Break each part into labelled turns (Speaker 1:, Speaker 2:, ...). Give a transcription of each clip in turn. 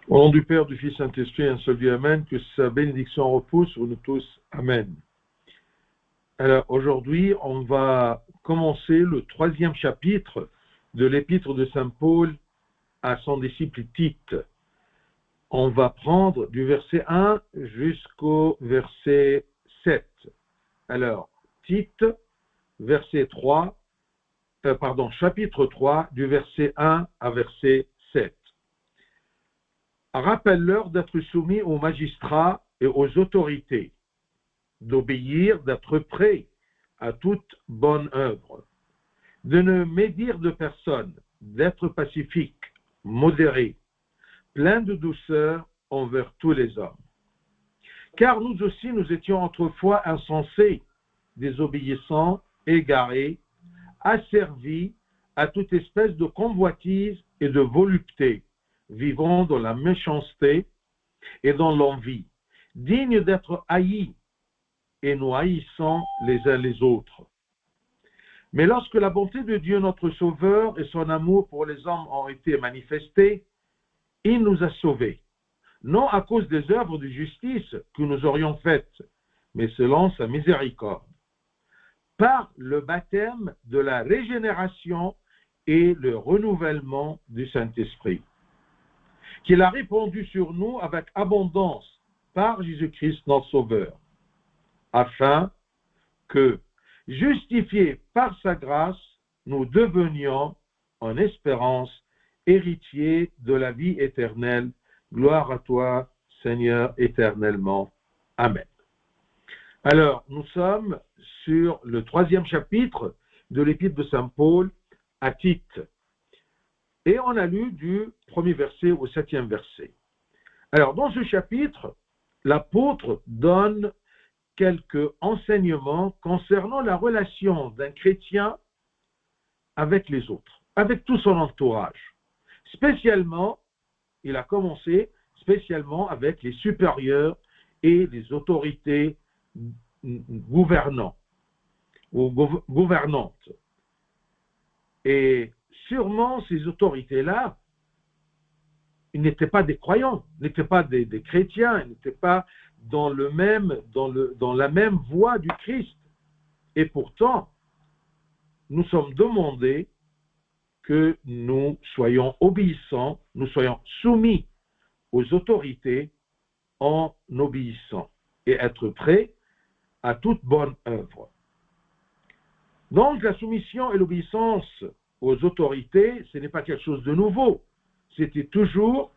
Speaker 1: Au nom du Père, du Fils, Saint-Esprit, un seul Dieu, Amen, que sa bénédiction repose sur nous tous, Amen. Alors aujourd'hui, on va commencer le 3e chapitre de l'épître de Saint Paul à son disciple Tite. On va prendre du verset 1 jusqu'au verset 7. Alors, Tite, chapitre 3, du verset 1 à verset 7. Rappelle-leur d'être soumis aux magistrats et aux autorités, d'obéir, d'être prêts à toute bonne œuvre, de ne médire de personne, d'être pacifique, modéré, plein de douceur envers tous les hommes. Car nous aussi, nous étions autrefois insensés, désobéissants, égarés, asservis à toute espèce de convoitise et de volupté, vivant dans la méchanceté et dans l'envie, dignes d'être haïs et nous haïssons les uns les autres. Mais lorsque la bonté de Dieu notre Sauveur et son amour pour les hommes ont été manifestés, il nous a sauvés, non à cause des œuvres de justice que nous aurions faites, mais selon sa miséricorde, par le baptême de la régénération et le renouvellement du Saint-Esprit, qu'il a répandu sur nous avec abondance par Jésus-Christ notre Sauveur, afin que, justifiés par sa grâce, nous devenions en espérance héritiers de la vie éternelle. Gloire à toi, Seigneur, éternellement. Amen. Alors, nous sommes sur le 3e chapitre de l'épître de Saint Paul à Tite. Et on a lu du 1er verset au 7e verset. Alors, dans ce chapitre, l'apôtre donne quelques enseignements concernant la relation d'un chrétien avec les autres, avec tout son entourage. Spécialement, il a commencé spécialement avec les supérieurs et les autorités gouvernantes. Et sûrement, ces autorités-là, ils n'étaient pas des croyants, n'étaient pas des chrétiens, ils n'étaient pas dans la même voie du Christ. Et pourtant, nous sommes demandés que nous soyons obéissants, nous soyons soumis aux autorités en obéissant et être prêts à toute bonne œuvre. Donc, la soumission et l'obéissance aux autorités, ce n'est pas quelque chose de nouveau. C'était toujours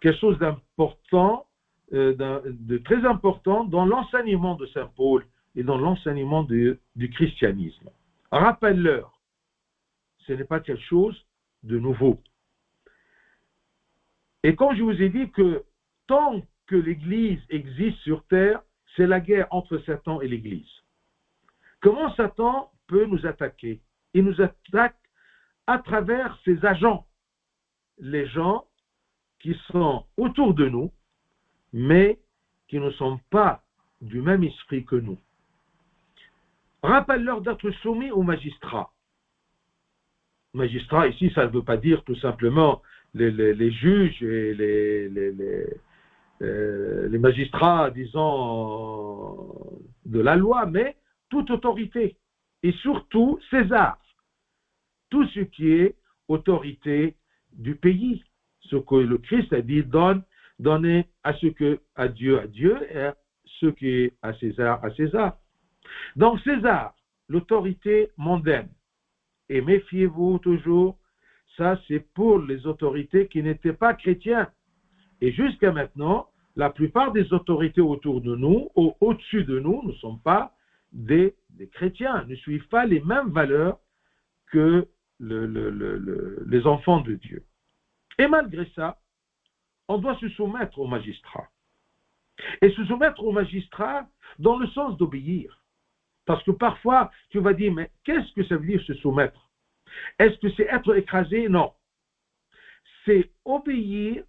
Speaker 1: quelque chose d'important, de très important dans l'enseignement de Saint Paul et dans l'enseignement du christianisme. Rappelle-leur, ce n'est pas quelque chose de nouveau. Et comme je vous ai dit que tant que l'Église existe sur terre, c'est la guerre entre Satan et l'Église. Comment Satan peut nous attaquer? Il nous attaque à travers ses agents, les gens qui sont autour de nous, mais qui ne sont pas du même esprit que nous. Rappelle-leur d'être soumis aux magistrats. Magistrats, ici, ça ne veut pas dire tout simplement les juges et les magistrats, disons, de la loi, mais toute autorité. Et surtout, César. Tout ce qui est autorité du pays. Ce que le Christ a dit, donnez à Dieu et à ce qui est à César. Donc César, l'autorité mondaine. Et méfiez-vous toujours, ça c'est pour les autorités qui n'étaient pas chrétiens. Et jusqu'à maintenant, la plupart des autorités autour de nous, au-dessus de nous, ne sont pas des chrétiens, ne suivent pas les mêmes valeurs que les enfants de Dieu. Et malgré ça, on doit se soumettre aux magistrats. Et se soumettre aux magistrats dans le sens d'obéir. Parce que parfois, tu vas dire, mais qu'est-ce que ça veut dire se soumettre? Est-ce que c'est être écrasé? Non. C'est obéir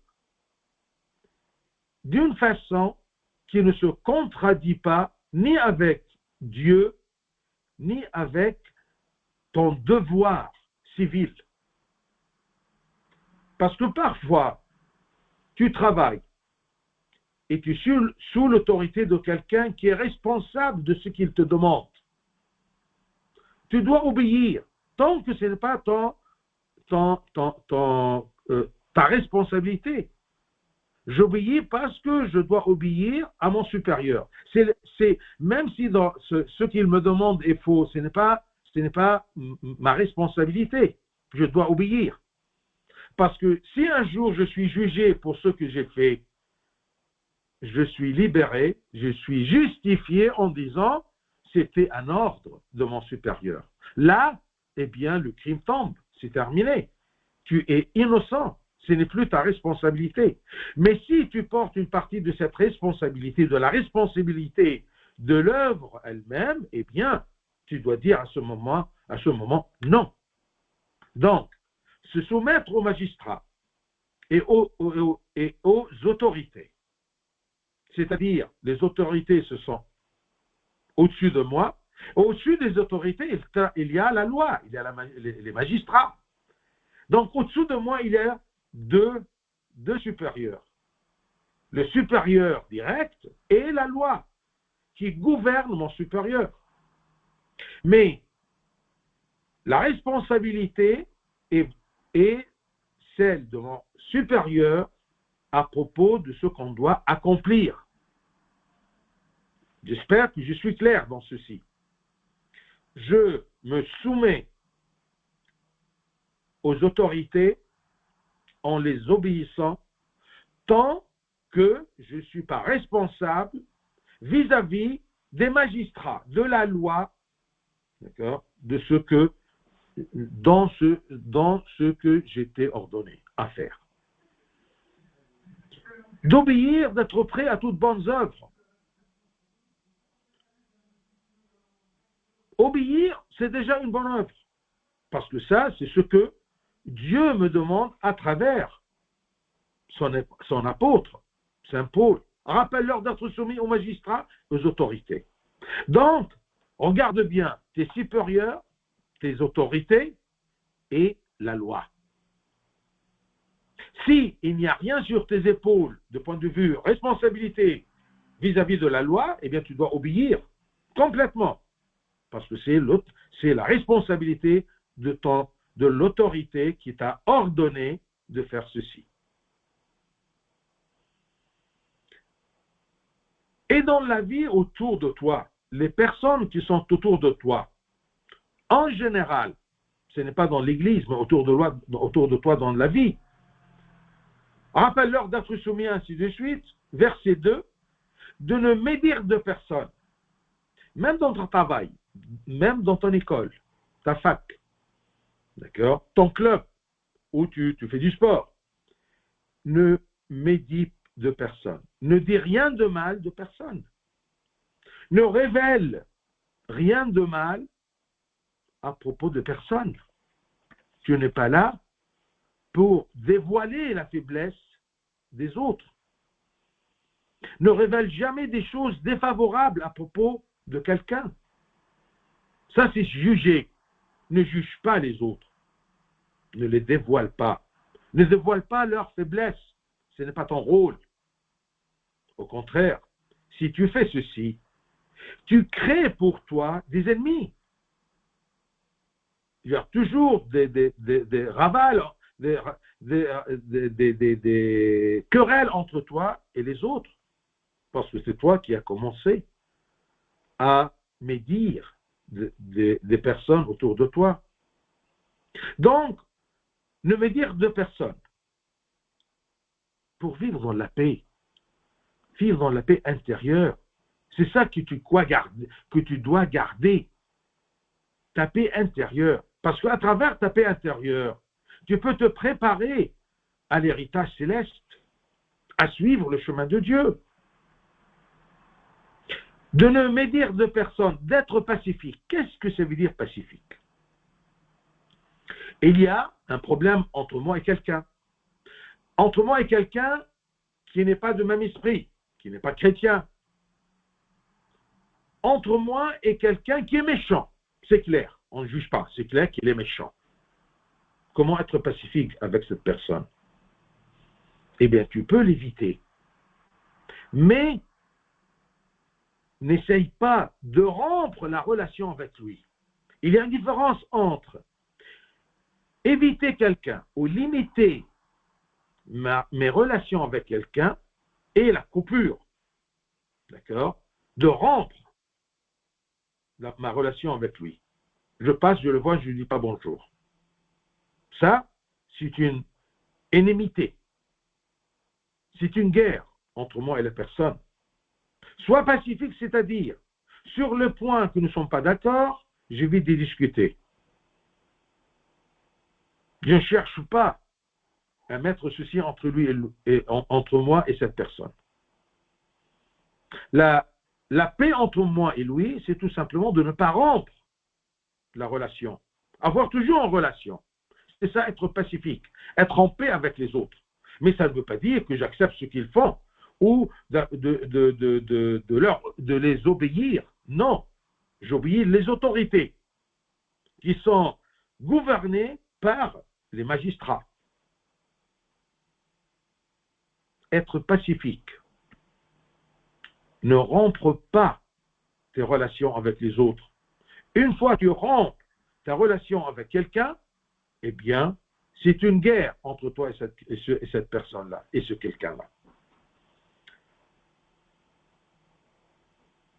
Speaker 1: d'une façon qui ne se contradit pas ni avec Dieu, ni avec ton devoir civil. Parce que parfois, tu travailles et tu es sous l'autorité de quelqu'un qui est responsable de ce qu'il te demande. Tu dois obéir, tant que ce n'est pas ta responsabilité. J'obéis parce que je dois obéir à mon supérieur. Même si dans ce qu'il me demande est faux, ce n'est pas ma responsabilité. Je dois obéir. Parce que si un jour je suis jugé pour ce que j'ai fait, je suis libéré, je suis justifié en disant c'était un ordre de mon supérieur. Là, eh bien, le crime tombe, c'est terminé. Tu es innocent, ce n'est plus ta responsabilité. Mais si tu portes une partie de cette responsabilité, de la responsabilité de l'œuvre elle-même, eh bien, tu dois dire à ce moment non. Donc, se soumettre aux magistrats et aux autorités, c'est-à-dire les autorités se sont au-dessus de moi. Au-dessus des autorités, il y a la loi, il y a les magistrats. Donc, au-dessous de moi, il y a deux supérieurs. Le supérieur direct et la loi qui gouverne mon supérieur. Mais la responsabilité est celle de mon supérieur à propos de ce qu'on doit accomplir. J'espère que je suis clair dans ceci. Je me soumets aux autorités en les obéissant tant que je ne suis pas responsable vis-à-vis des magistrats, de la loi, d'accord, de ce que dans ce que j'étais ordonné à faire. D'obéir, d'être prêt à toutes bonnes œuvres. Obéir, c'est déjà une bonne œuvre. Parce que ça, c'est ce que Dieu me demande à travers son apôtre, Saint Paul. Rappelle-leur d'être soumis aux magistrats, aux autorités. Donc, regarde bien tes supérieurs, tes autorités et la loi. Si il n'y a rien sur tes épaules de point de vue responsabilité vis-à-vis de la loi, eh bien tu dois obéir complètement. Parce que c'est la responsabilité de l'autorité qui t'a ordonné de faire ceci. Et dans la vie autour de toi, les personnes qui sont autour de toi, en général, ce n'est pas dans l'église, mais autour de toi dans la vie, rappelle-leur d'être soumis ainsi de suite, verset 2, de ne médire de personne, même dans ton travail, même dans ton école, ta fac, d'accord, ton club, où tu fais du sport, ne médis de personne. Ne dis rien de mal de personne. Ne révèle rien de mal à propos de personne. Tu n'es pas là pour dévoiler la faiblesse des autres. Ne révèle jamais des choses défavorables à propos de quelqu'un. Ça, c'est juger. Ne juge pas les autres. Ne les dévoile pas. Ne dévoile pas leurs faiblesses. Ce n'est pas ton rôle. Au contraire, si tu fais ceci, tu crées pour toi des ennemis. Il y a toujours des ravales, des querelles entre toi et les autres. Parce que c'est toi qui as commencé à médire des personnes autour de toi. Donc, ne médire de personne. Pour vivre dans la paix, vivre dans la paix intérieure, c'est ça que tu dois garder. Ta paix intérieure. Parce qu'à travers ta paix intérieure, tu peux te préparer à l'héritage céleste, à suivre le chemin de Dieu. De ne médire de personne, d'être pacifique. Qu'est-ce que ça veut dire pacifique? Il y a un problème entre moi et quelqu'un. Entre moi et quelqu'un qui n'est pas de même esprit, qui n'est pas chrétien. Entre moi et quelqu'un qui est méchant. C'est clair, on ne juge pas, c'est clair qu'il est méchant. Comment être pacifique avec cette personne? eh bien, tu peux l'éviter. Mais n'essaye pas de rompre la relation avec lui. Il y a une différence entre éviter quelqu'un ou limiter mes relations avec quelqu'un et la coupure. D'accord? De rompre ma relation avec lui. Je passe, je le vois, je ne lui dis pas bonjour. Ça, c'est une inimité. C'est une guerre entre moi et la personne. Sois pacifique, c'est-à-dire, sur le point que nous ne sommes pas d'accord, j'évite de discuter. Je ne cherche pas à mettre ceci entre lui entre moi et cette personne. La paix entre moi et lui, c'est tout simplement de ne pas rompre la relation. Avoir toujours une relation. C'est ça, être pacifique. Être en paix avec les autres. Mais ça ne veut pas dire que j'accepte ce qu'ils font ou de les obéir. Non. J'obéis les autorités qui sont gouvernées par les magistrats. Être pacifique. Ne rompre pas tes relations avec les autres. Une fois que tu rompes ta relation avec quelqu'un, eh bien, c'est une guerre entre toi et cette personne-là, et ce quelqu'un-là.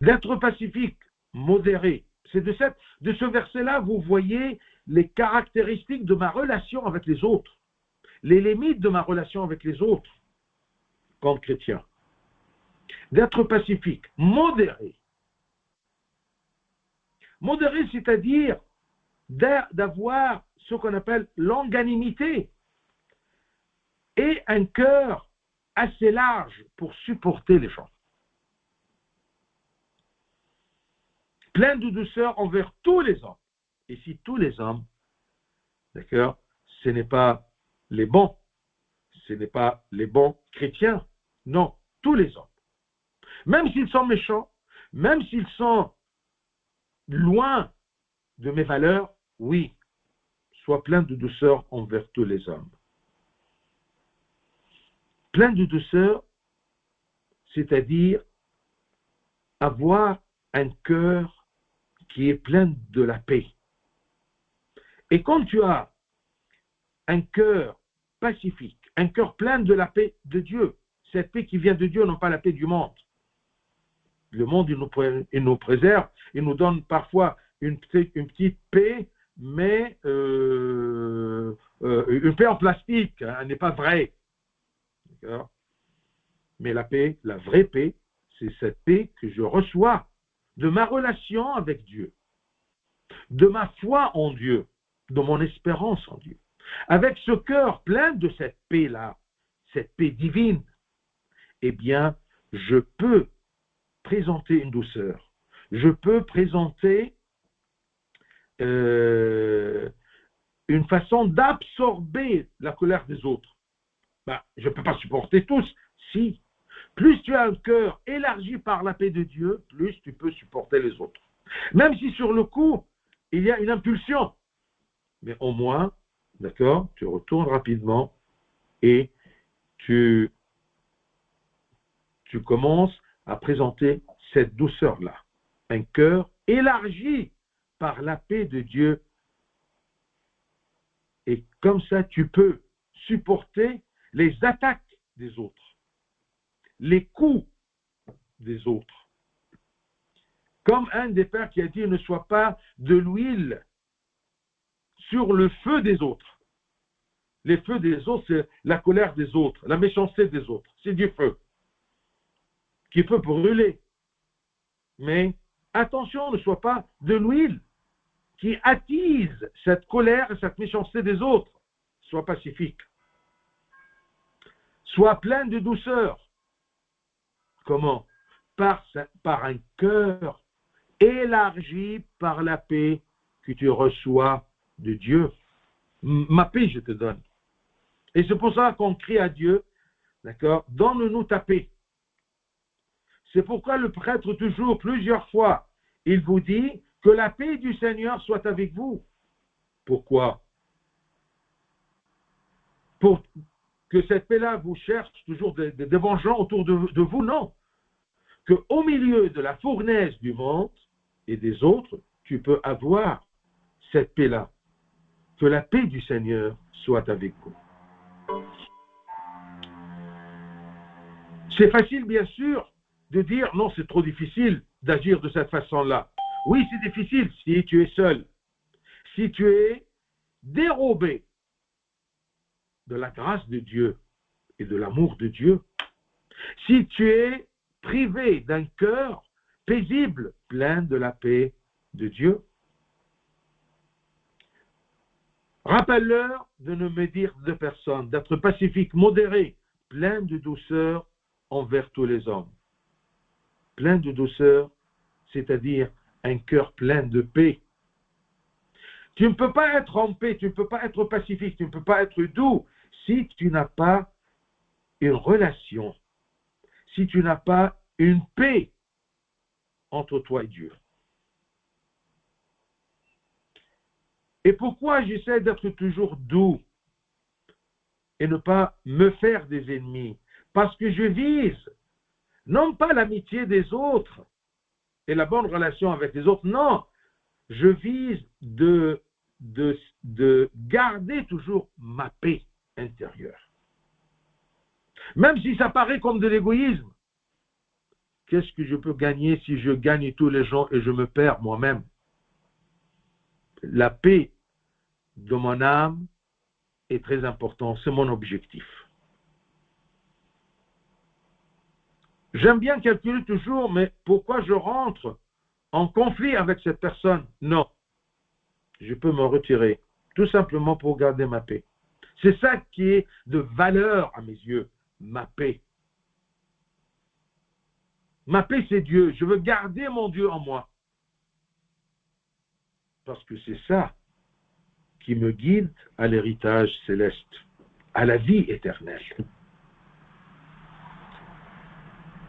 Speaker 1: D'être pacifique, modéré, c'est de ce verset-là, vous voyez les caractéristiques de ma relation avec les autres, les limites de ma relation avec les autres, comme chrétien. D'être pacifique, modéré. Modéré, c'est-à-dire d'avoir ce qu'on appelle longanimité et un cœur assez large pour supporter les gens. Plein de douceur envers tous les hommes. Et si tous les hommes, d'accord, ce n'est pas les bons, ce n'est pas les bons chrétiens, non, tous les hommes. Même s'ils sont méchants, même s'ils sont loin de mes valeurs, oui, sois plein de douceur envers tous les hommes. Plein de douceur, c'est-à-dire avoir un cœur qui est plein de la paix. Et quand tu as un cœur pacifique, un cœur plein de la paix de Dieu, cette paix qui vient de Dieu, non pas la paix du monde. Le monde, il nous préserve, il nous donne parfois une petite paix, mais une paix en plastique, hein, elle n'est pas vraie. D'accord? Mais la paix, la vraie paix, c'est cette paix que je reçois de ma relation avec Dieu, de ma foi en Dieu, de mon espérance en Dieu. Avec ce cœur plein de cette paix-là, cette paix divine, eh bien, je peux présenter une douceur. Je peux présenter une façon d'absorber la colère des autres. Je ne peux pas supporter tous. Si, plus tu as un cœur élargi par la paix de Dieu, plus tu peux supporter les autres. Même si sur le coup, il y a une impulsion. Mais au moins, d'accord, tu retournes rapidement et tu commences à présenter cette douceur-là. Un cœur élargi par la paix de Dieu. Et comme ça, tu peux supporter les attaques des autres, les coups des autres. Comme un des pères qui a dit, ne sois pas de l'huile sur le feu des autres. Les feux des autres, c'est la colère des autres, la méchanceté des autres. C'est du feu qui peut brûler. Mais attention, ne sois pas de l'huile qui attise cette colère et cette méchanceté des autres. Sois pacifique. Sois plein de douceur. Comment? Par un cœur élargi par la paix que tu reçois de Dieu. Ma paix, je te donne. Et c'est pour ça qu'on crie à Dieu, d'accord, donne-nous ta paix. C'est pourquoi le prêtre, toujours, plusieurs fois, il vous dit que la paix du Seigneur soit avec vous. Pourquoi? Pour que cette paix-là vous cherche toujours des vengeants autour de vous, non. Qu'au milieu de la fournaise du monde et des autres, tu peux avoir cette paix-là. Que la paix du Seigneur soit avec vous. C'est facile, bien sûr, de dire non, c'est trop difficile d'agir de cette façon-là. Oui, c'est difficile si tu es seul, si tu es dérobé de la grâce de Dieu et de l'amour de Dieu, si tu es privé d'un cœur paisible, plein de la paix de Dieu. Rappelle-leur de ne médire de personne, d'être pacifique, modéré, plein de douceur envers tous les hommes. Plein de douceur, c'est-à-dire un cœur plein de paix. Tu ne peux pas être en paix, tu ne peux pas être pacifique, tu ne peux pas être doux si tu n'as pas une relation, si tu n'as pas une paix entre toi et Dieu. Et pourquoi j'essaie d'être toujours doux et ne pas me faire des ennemis? Parce que je vise non pas l'amitié des autres et la bonne relation avec les autres, non, je vise de garder toujours ma paix intérieure. Même si ça paraît comme de l'égoïsme, qu'est-ce que je peux gagner si je gagne tous les gens et je me perds moi-même? La paix de mon âme est très importante, c'est mon objectif. J'aime bien calculer toujours, mais pourquoi je rentre en conflit avec cette personne? Non, je peux me retirer, tout simplement pour garder ma paix. C'est ça qui est de valeur à mes yeux, ma paix. Ma paix, c'est Dieu. Je veux garder mon Dieu en moi. Parce que c'est ça qui me guide à l'héritage céleste, à la vie éternelle.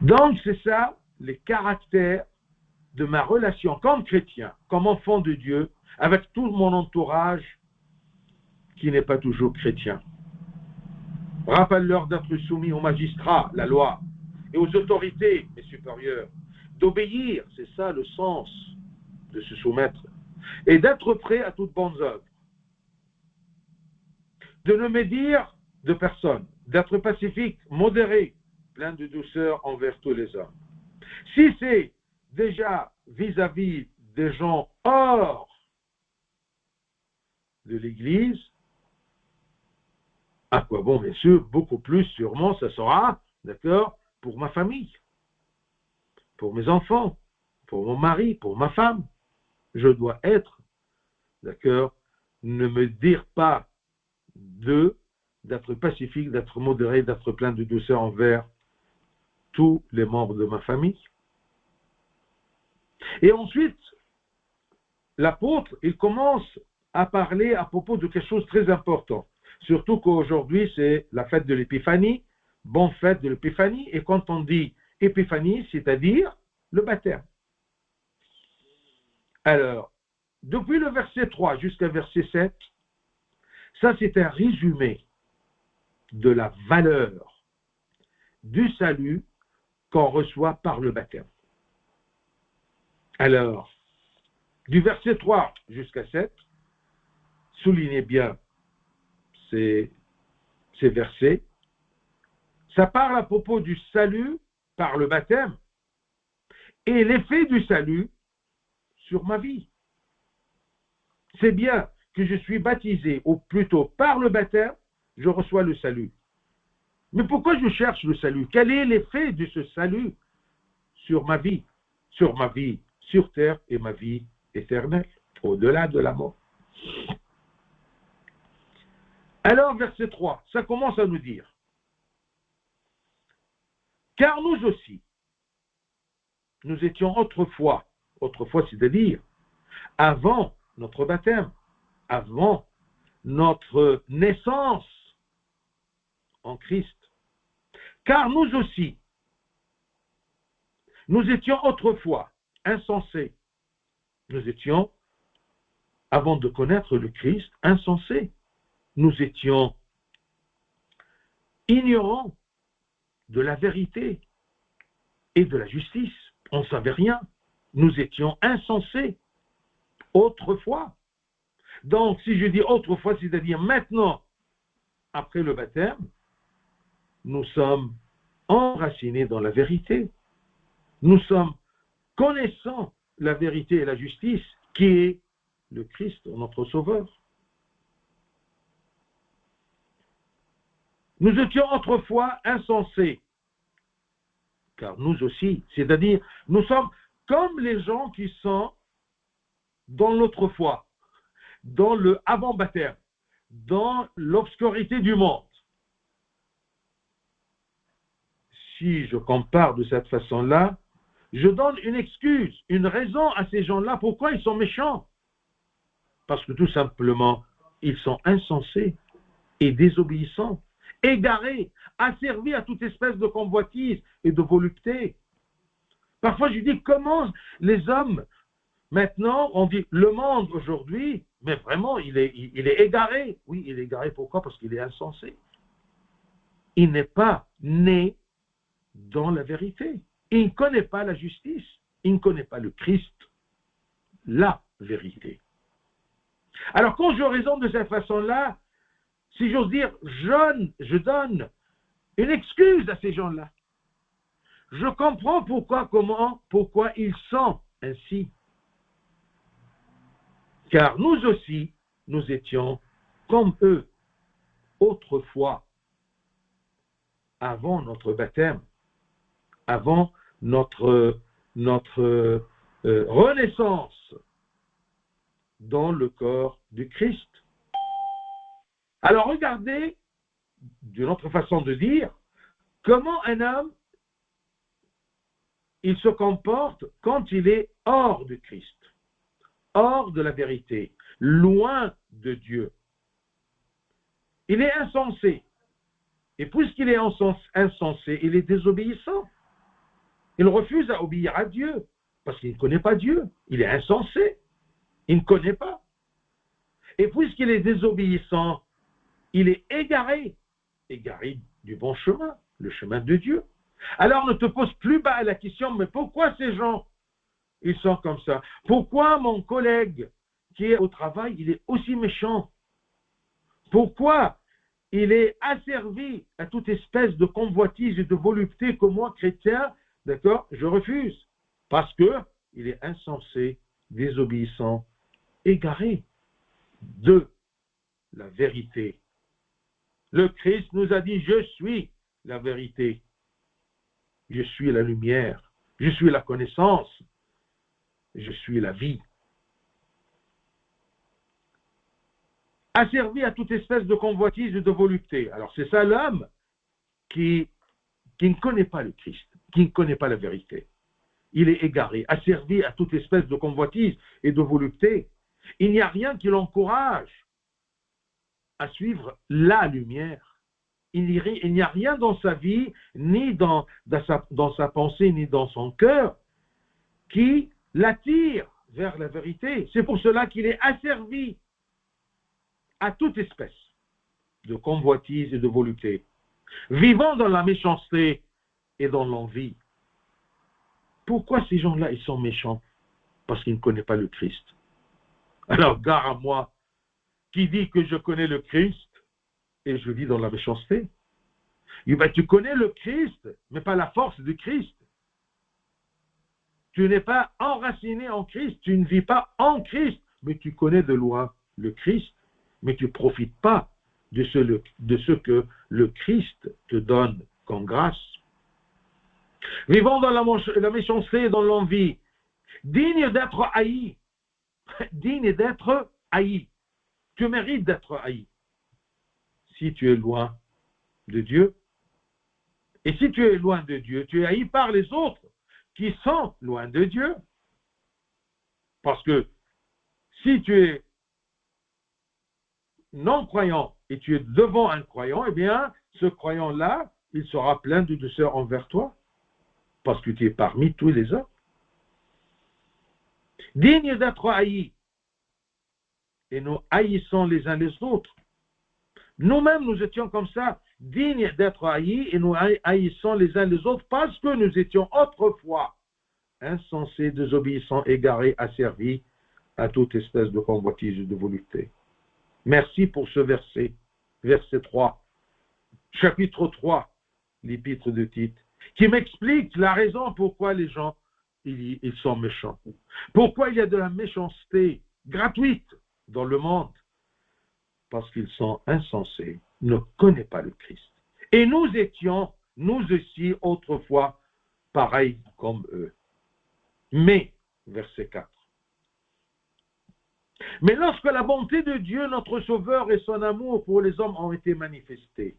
Speaker 1: Donc, c'est ça, les caractères de ma relation comme chrétien, comme enfant de Dieu, avec tout mon entourage qui n'est pas toujours chrétien. Rappelle-leur d'être soumis aux magistrats, la loi, et aux autorités, mes supérieurs, d'obéir, c'est ça le sens de se soumettre, et d'être prêt à toutes bonnes œuvres, de ne médire de personne, d'être pacifique, modéré, plein de douceur envers tous les hommes. Si c'est déjà vis-à-vis des gens hors de l'Église, à quoi bon, bien sûr, beaucoup plus sûrement, ça sera, d'accord, pour ma famille, pour mes enfants, pour mon mari, pour ma femme. Je dois être, d'accord, ne me dire pas d'être pacifique, d'être modéré, d'être plein de douceur envers tous les membres de ma famille. Et ensuite, l'apôtre, il commence à parler à propos de quelque chose de très important. Surtout qu'aujourd'hui, c'est la fête de l'Épiphanie, bonne fête de l'Épiphanie, et quand on dit Épiphanie, c'est-à-dire le baptême. Alors, depuis le verset 3 jusqu'à verset 7, ça c'est un résumé de la valeur du salut qu'on reçoit par le baptême. Alors, du verset 3 jusqu'à 7, soulignez bien ces versets, ça parle à propos du salut par le baptême et l'effet du salut sur ma vie. C'est bien que je suis baptisé, ou plutôt par le baptême, je reçois le salut. Mais pourquoi je cherche le salut? Quel est l'effet de ce salut sur ma vie, sur terre et ma vie éternelle, au-delà de la mort? Alors, verset 3, ça commence à nous dire, car nous aussi, nous étions autrefois, c'est-à-dire avant notre baptême, avant notre naissance en Christ, car nous aussi, nous étions autrefois insensés. Nous étions, avant de connaître le Christ, insensés. Nous étions ignorants de la vérité et de la justice. On ne savait rien. Nous étions insensés autrefois. Donc, si je dis autrefois, c'est-à-dire maintenant, après le baptême, nous sommes enracinés dans la vérité. Nous sommes connaissant la vérité et la justice, qui est le Christ, notre Sauveur. Nous étions autrefois insensés, car nous aussi, c'est-à-dire, nous sommes comme les gens qui sont dans l'autrefois, dans le avant-baptême, dans l'obscurité du monde. Si je compare de cette façon-là, je donne une excuse, une raison à ces gens-là pourquoi ils sont méchants. Parce que tout simplement, ils sont insensés et désobéissants, égarés, asservis à toute espèce de convoitise et de volupté. Parfois, je dis, comment les hommes, maintenant, on dit, le monde aujourd'hui, mais vraiment, il est égaré. Oui, il est égaré, pourquoi? Parce qu'il est insensé. Il n'est pas né dans la vérité. Il ne connaît pas la justice. Il ne connaît pas le Christ, la vérité. Alors, quand je raisonne de cette façon-là, si j'ose dire, je donne une excuse à ces gens-là. Je comprends pourquoi ils sont ainsi. Car nous aussi, nous étions comme eux, autrefois, avant notre baptême, avant notre renaissance dans le corps du Christ. Alors regardez, d'une autre façon de dire, comment un homme, il se comporte quand il est hors de Christ, hors de la vérité, loin de Dieu. Il est insensé. Et puisqu'il est insensé, il est désobéissant. Il refuse à obéir à Dieu, parce qu'il ne connaît pas Dieu. Il est insensé. Il ne connaît pas. Et puisqu'il est désobéissant, il est égaré du bon chemin, le chemin de Dieu. Alors ne te pose plus bas la question, mais pourquoi ces gens, ils sont comme ça? Pourquoi mon collègue qui est au travail, il est aussi méchant? Pourquoi il est asservi à toute espèce de convoitise et de volupté que moi, chrétien, d'accord, je refuse? Parce que il est insensé, désobéissant, égaré de la vérité. Le Christ nous a dit, je suis la vérité, je suis la lumière, je suis la connaissance, je suis la vie. Asservi à toute espèce de convoitise et de volupté. Alors c'est ça l'homme qui ne connaît pas le Christ, qui ne connaît pas la vérité. Il est égaré, asservi à toute espèce de convoitise et de volupté. Il n'y a rien qui l'encourage à suivre la lumière. Il n'y a rien dans sa vie, ni dans sa pensée, ni dans son cœur, qui l'attire vers la vérité. C'est pour cela qu'il est asservi à toute espèce de convoitise et de volupté, vivant dans la méchanceté et dans l'envie. Pourquoi ces gens-là, ils sont méchants? Parce qu'ils ne connaissent pas le Christ. Alors, gare à moi, qui dit que je connais le Christ et je vis dans la méchanceté? Eh bien, tu connais le Christ, mais pas la force du Christ. Tu n'es pas enraciné en Christ, tu ne vis pas en Christ, mais tu connais de loin le Christ, mais tu ne profites pas de ce que le Christ te donne comme grâce. Vivons dans la méchanceté et dans l'envie, digne d'être haï, digne d'être haï. Tu mérites d'être haï si tu es loin de Dieu. Et si tu es loin de Dieu, tu es haï par les autres qui sont loin de Dieu. Parce que si tu es non-croyant et tu es devant un croyant, eh bien, ce croyant-là, il sera plein de douceur envers toi, parce que tu es parmi tous les autres. Digne d'être haï. Et nous haïssons les uns les autres. Nous-mêmes, nous étions comme ça. dignes d'être haïs et nous haïssons les uns les autres parce que nous étions autrefois insensés, désobéissants, égarés, asservis à toute espèce de convoitise et de volupté. Merci pour ce verset, verset 3, chapitre 3, l'épître de Tite, qui m'explique la raison pourquoi les gens ils sont méchants. Pourquoi il y a de la méchanceté gratuite dans le monde? Parce qu'ils sont insensés, ne connaissent pas le Christ. Et nous étions, nous aussi, autrefois, pareils comme eux. Mais, verset 4. Mais lorsque la bonté de Dieu, notre Sauveur, et son amour pour les hommes ont été manifestés,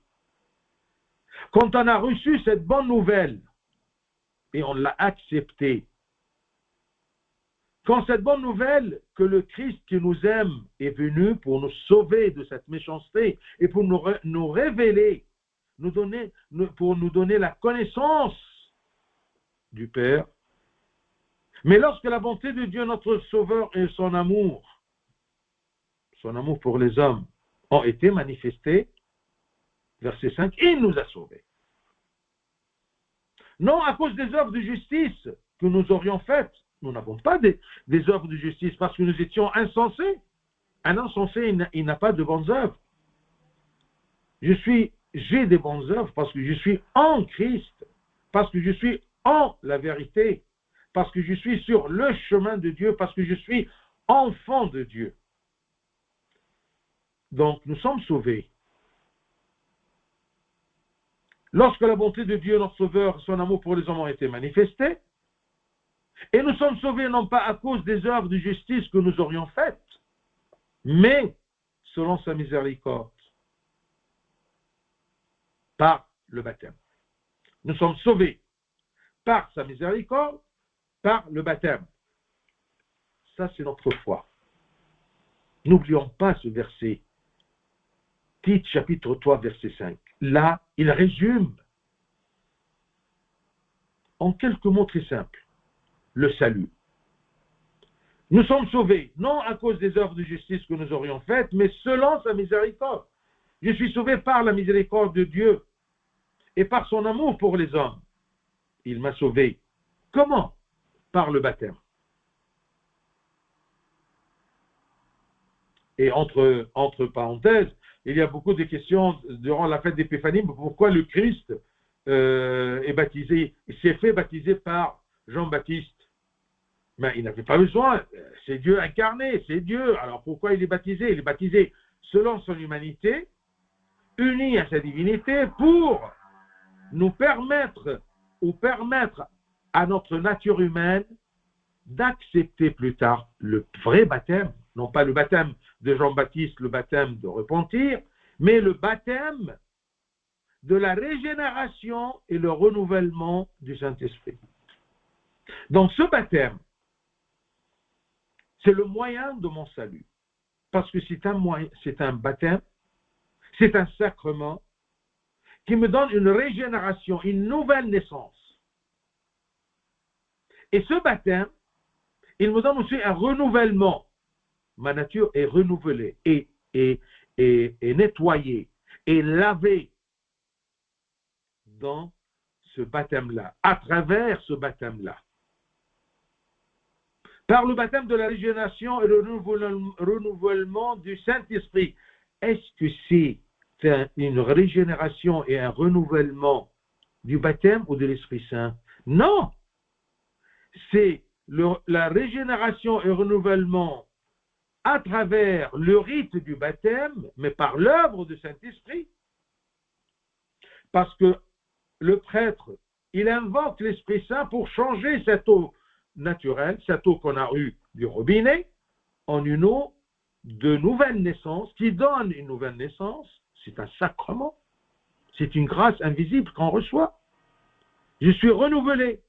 Speaker 1: quand on a reçu cette bonne nouvelle et on l'a acceptée, quand cette bonne nouvelle que le Christ qui nous aime est venu pour nous sauver de cette méchanceté et pour nous révéler, pour nous donner la connaissance du Père, mais lorsque la bonté de Dieu, notre Sauveur, et son amour pour les hommes ont été manifestés, verset 5, il nous a sauvés. Non à cause des œuvres de justice que nous aurions faites. Nous n'avons pas des œuvres de justice parce que nous étions insensés. Un insensé, il n'a pas de bonnes œuvres. J'ai des bonnes œuvres parce que je suis en Christ, parce que je suis en la vérité, parce que je suis sur le chemin de Dieu, parce que je suis enfant de Dieu. Donc, nous sommes sauvés. Lorsque la bonté de Dieu, notre Sauveur, son amour pour les hommes ont été manifestés, et nous sommes sauvés non pas à cause des œuvres de justice que nous aurions faites, mais selon sa miséricorde, par le baptême. Nous sommes sauvés par sa miséricorde, par le baptême. Ça, c'est notre foi. N'oublions pas ce verset. Tite, chapitre 3, verset 5. Là, il résume en quelques mots très simples le salut. Nous sommes sauvés, non à cause des œuvres de justice que nous aurions faites, mais selon sa miséricorde. Je suis sauvé par la miséricorde de Dieu et par son amour pour les hommes. Il m'a sauvé. Comment? Par le baptême. Et entre parenthèses, il y a beaucoup de questions durant la fête d'Épiphanie. Pourquoi le Christ est baptisé, s'est fait baptiser par Jean-Baptiste? Mais il n'avait pas besoin. C'est Dieu incarné, c'est Dieu. Alors pourquoi il est baptisé? Il est baptisé selon son humanité, uni à sa divinité, pour nous permettre à notre nature humaine d'accepter plus tard le vrai baptême, non pas le baptême de Jean-Baptiste, le baptême de repentir, mais le baptême de la régénération et le renouvellement du Saint-Esprit. Donc ce baptême, c'est le moyen de mon salut, parce que c'est un baptême, c'est un sacrement qui me donne une régénération, une nouvelle naissance. Et ce baptême, il me donne aussi un renouvellement. Ma nature est renouvelée et nettoyée et lavée dans ce baptême-là, à travers ce baptême-là. Par le baptême de la régénération et le renouvellement du Saint-Esprit. Est-ce que c'est une régénération et un renouvellement du baptême ou de l'Esprit Saint? Non! C'est la régénération et le renouvellement à travers le rite du baptême, mais par l'œuvre du Saint-Esprit. Parce que le prêtre, il invoque l'Esprit Saint pour changer cette eau naturelle, cette eau qu'on a eue du robinet, en une eau de nouvelle naissance, qui donne une nouvelle naissance. C'est un sacrement. C'est une grâce invisible qu'on reçoit. Je suis renouvelé.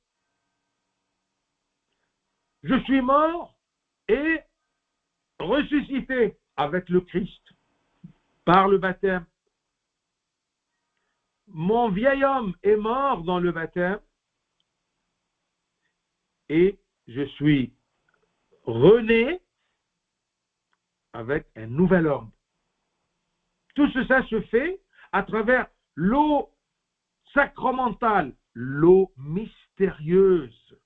Speaker 1: Je suis mort et ressuscité avec le Christ par le baptême. Mon vieil homme est mort dans le baptême et je suis rené avec un nouvel homme. Tout ça se fait à travers l'eau sacramentale, l'eau mystérieuse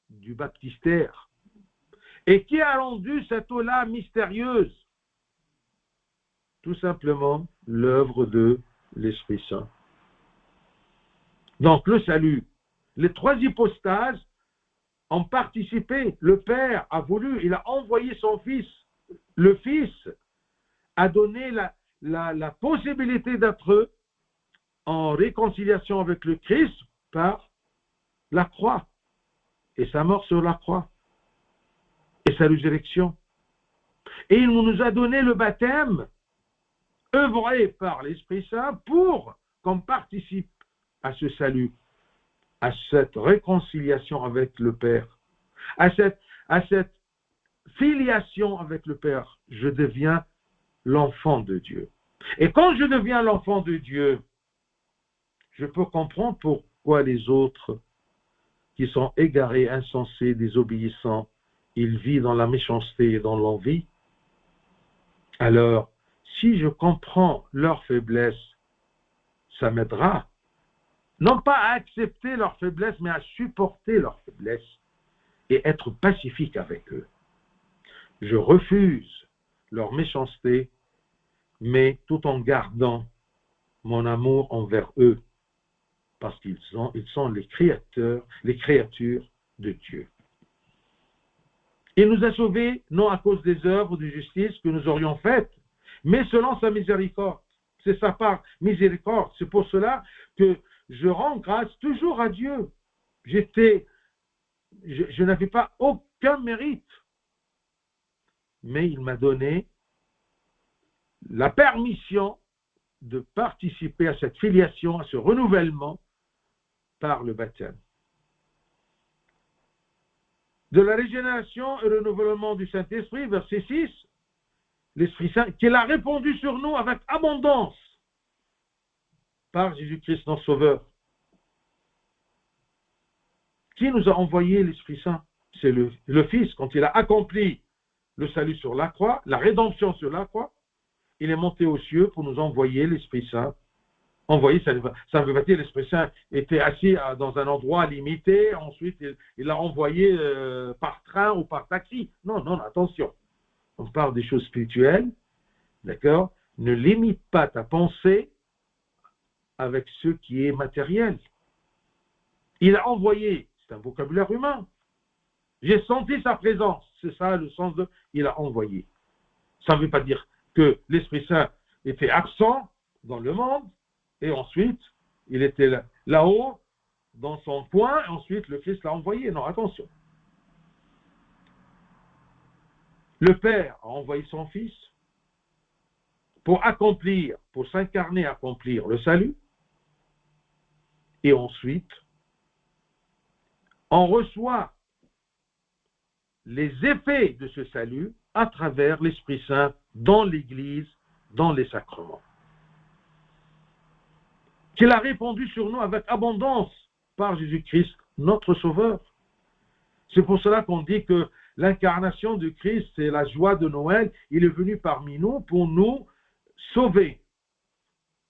Speaker 1: du baptistère. Et qui a rendu cette eau-là mystérieuse? Tout simplement l'œuvre de l'Esprit Saint. Donc le salut, les trois hypostases ont participé. Le Père a voulu, il a envoyé son Fils. Le Fils a donné la possibilité d'être en réconciliation avec le Christ par la croix et sa mort sur la croix et sa résurrection. Et il nous a donné le baptême œuvré par l'Esprit Saint pour qu'on participe à ce salut, à cette réconciliation avec le Père, à cette filiation avec le Père. Je deviens l'enfant de Dieu. Et quand je deviens l'enfant de Dieu, je peux comprendre pourquoi les autres qui sont égarés, insensés, désobéissants, ils vivent dans la méchanceté et dans l'envie. Alors, si je comprends leur faiblesse, ça m'aidera, non pas à accepter leur faiblesse, mais à supporter leur faiblesse et être pacifique avec eux. Je refuse leur méchanceté, mais tout en gardant mon amour envers eux, parce qu'ils sont les créatures de Dieu. Il nous a sauvés, non à cause des œuvres de justice que nous aurions faites, mais selon sa miséricorde. C'est sa part miséricorde. C'est pour cela que je rends grâce toujours à Dieu. Je n'avais pas aucun mérite, mais il m'a donné la permission de participer à cette filiation, à ce renouvellement par le baptême. De la régénération et renouvellement du Saint-Esprit, verset 6, l'Esprit Saint, qu'il a répandu sur nous avec abondance par Jésus-Christ, notre Sauveur. Qui nous a envoyé l'Esprit Saint? C'est le Fils, quand il a accompli le salut sur la croix, la rédemption sur la croix, il est monté aux cieux pour nous envoyer l'Esprit Saint. Envoyé, ça veut pas dire l'Esprit Saint était assis dans un endroit limité, ensuite il l'a envoyé par train ou par taxi. Non, attention. On parle des choses spirituelles, d'accord? Ne limite pas ta pensée avec ce qui est matériel. Il a envoyé, c'est un vocabulaire humain. J'ai senti sa présence, c'est ça le sens de il a envoyé. Ça ne veut pas dire que l'Esprit Saint était absent dans le monde, et ensuite, il était là-haut, dans son coin, et ensuite le Christ l'a envoyé. Non, attention. Le Père a envoyé son Fils pour s'incarner, accomplir le salut, et ensuite, on reçoit les effets de ce salut à travers l'Esprit Saint dans l'Église, dans les sacrements. Qu'il a répandu sur nous avec abondance par Jésus-Christ, notre Sauveur. C'est pour cela qu'on dit que l'incarnation de Christ, c'est la joie de Noël. Il est venu parmi nous pour nous sauver,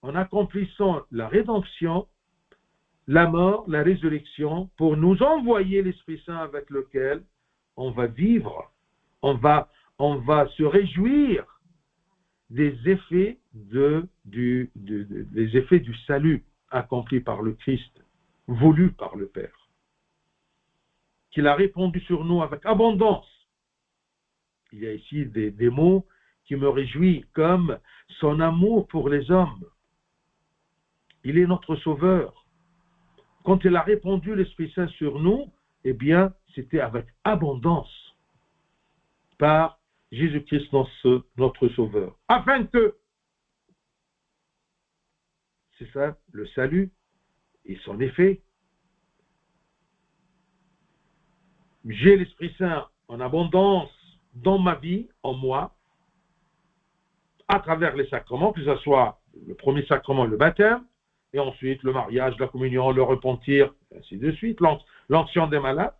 Speaker 1: en accomplissant la rédemption, la mort, la résurrection, pour nous envoyer l'Esprit Saint avec lequel on va vivre, on va se réjouir des effets des effets du salut accompli par le Christ, voulu par le Père, qu'il a répandu sur nous avec abondance. Il y a ici des mots qui me réjouissent, comme son amour pour les hommes. Il est notre Sauveur. Quand il a répandu l'Esprit Saint sur nous, eh bien, c'était avec abondance par Jésus-Christ, notre Sauveur. Afin que, c'est ça, le salut et son effet, j'ai l'Esprit Saint en abondance dans ma vie, en moi, à travers les sacrements, que ce soit le premier sacrement, le baptême, et ensuite le mariage, la communion, le repentir, ainsi de suite, l'onction des malades,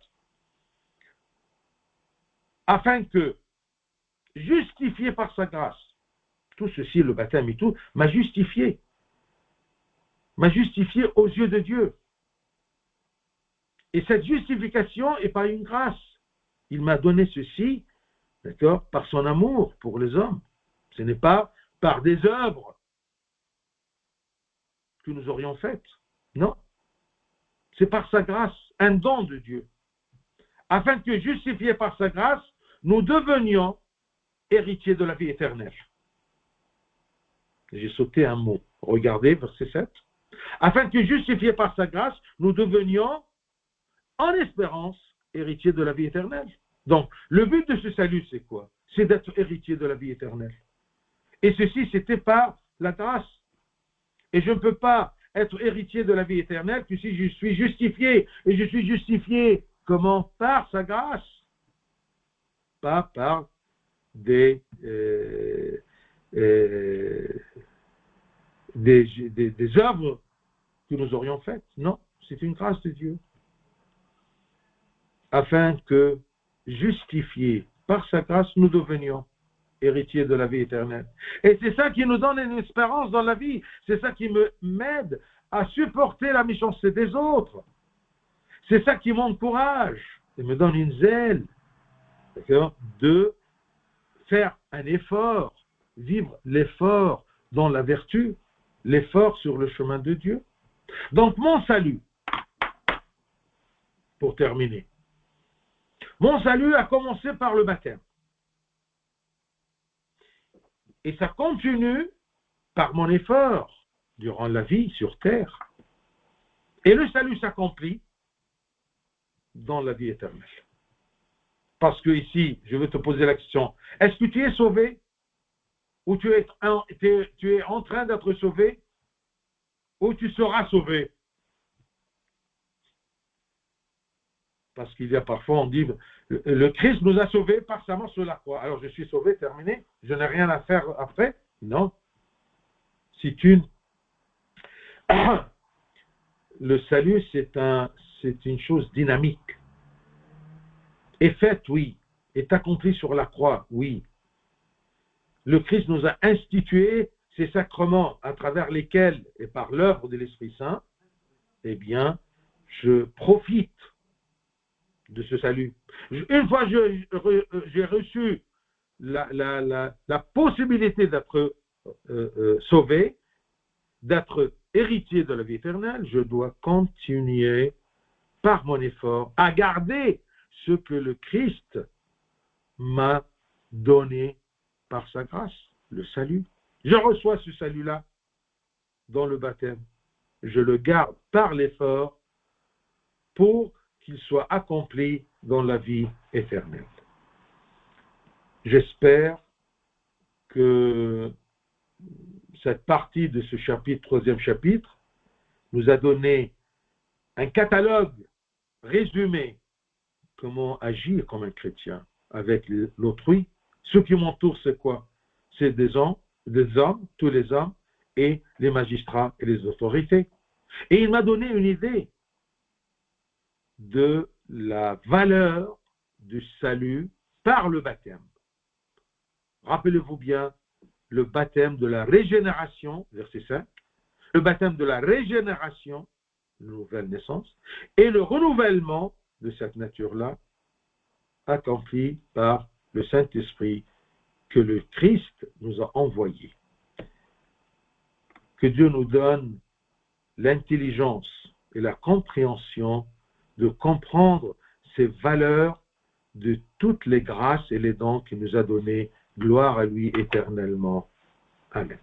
Speaker 1: afin que, justifié par sa grâce, tout ceci, le baptême et tout, m'a justifié. m'a justifié aux yeux de Dieu. Et cette justification est par une grâce. Il m'a donné ceci, d'accord, par son amour pour les hommes. Ce n'est pas par des œuvres que nous aurions faites. Non. C'est par sa grâce, un don de Dieu. Afin que, justifiés par sa grâce, nous devenions héritiers de la vie éternelle. J'ai sauté un mot. Regardez, verset 7. Afin que, justifiés par sa grâce, nous devenions, en espérance, héritiers de la vie éternelle. Donc, le but de ce salut, c'est quoi? C'est d'être héritier de la vie éternelle. Et ceci, c'était par la grâce. Et je ne peux pas être héritier de la vie éternelle que si je suis justifié. Et je suis justifié comment? Par sa grâce. Pas par des œuvres que nous aurions faites. Non, c'est une grâce de Dieu. Afin que, justifiés par sa grâce, nous devenions héritiers de la vie éternelle. Et c'est ça qui nous donne une espérance dans la vie. C'est ça qui m'aide à supporter la méchanceté des autres. C'est ça qui m'encourage et me donne une zèle, d'accord, de faire un effort, vivre l'effort dans la vertu, l'effort sur le chemin de Dieu. Donc mon salut, pour terminer, mon salut a commencé par le baptême. Et ça continue par mon effort durant la vie sur terre. Et le salut s'accomplit dans la vie éternelle. Parce que ici, je veux te poser la question, est-ce que tu es sauvé? Ou tu es en train d'être sauvé? Ou tu seras sauvé? Parce qu'il y a parfois, on dit, le Christ nous a sauvés par sa mort sur la croix. Alors je suis sauvé, terminé, je n'ai rien à faire après? Non. Le salut, c'est une chose dynamique. Est faite, oui. Est accompli sur la croix, oui. Le Christ nous a institué ces sacrements à travers lesquels, et par l'œuvre de l'Esprit Saint, eh bien, je profite de ce salut. Une fois j'ai reçu la possibilité d'être sauvé, d'être héritier de la vie éternelle, je dois continuer par mon effort à garder ce que le Christ m'a donné par sa grâce, le salut. Je reçois ce salut-là dans le baptême. Je le garde par l'effort pour qu'il soit accompli dans la vie éternelle. J'espère que cette partie de ce chapitre, troisième chapitre, nous a donné un catalogue résumé comment agir comme un chrétien avec l'autrui. Ceux qui m'entourent, c'est quoi? C'est des hommes, tous les hommes, et les magistrats et les autorités. Et il m'a donné une idée de la valeur du salut par le baptême. Rappelez-vous bien le baptême de la régénération, verset 5, le baptême de la régénération, nouvelle naissance, et le renouvellement de cette nature-là, accompli par le Saint-Esprit que le Christ nous a envoyé. Que Dieu nous donne l'intelligence et la compréhension de comprendre ces valeurs de toutes les grâces et les dons qu'il nous a donnés. Gloire à lui éternellement. Amen.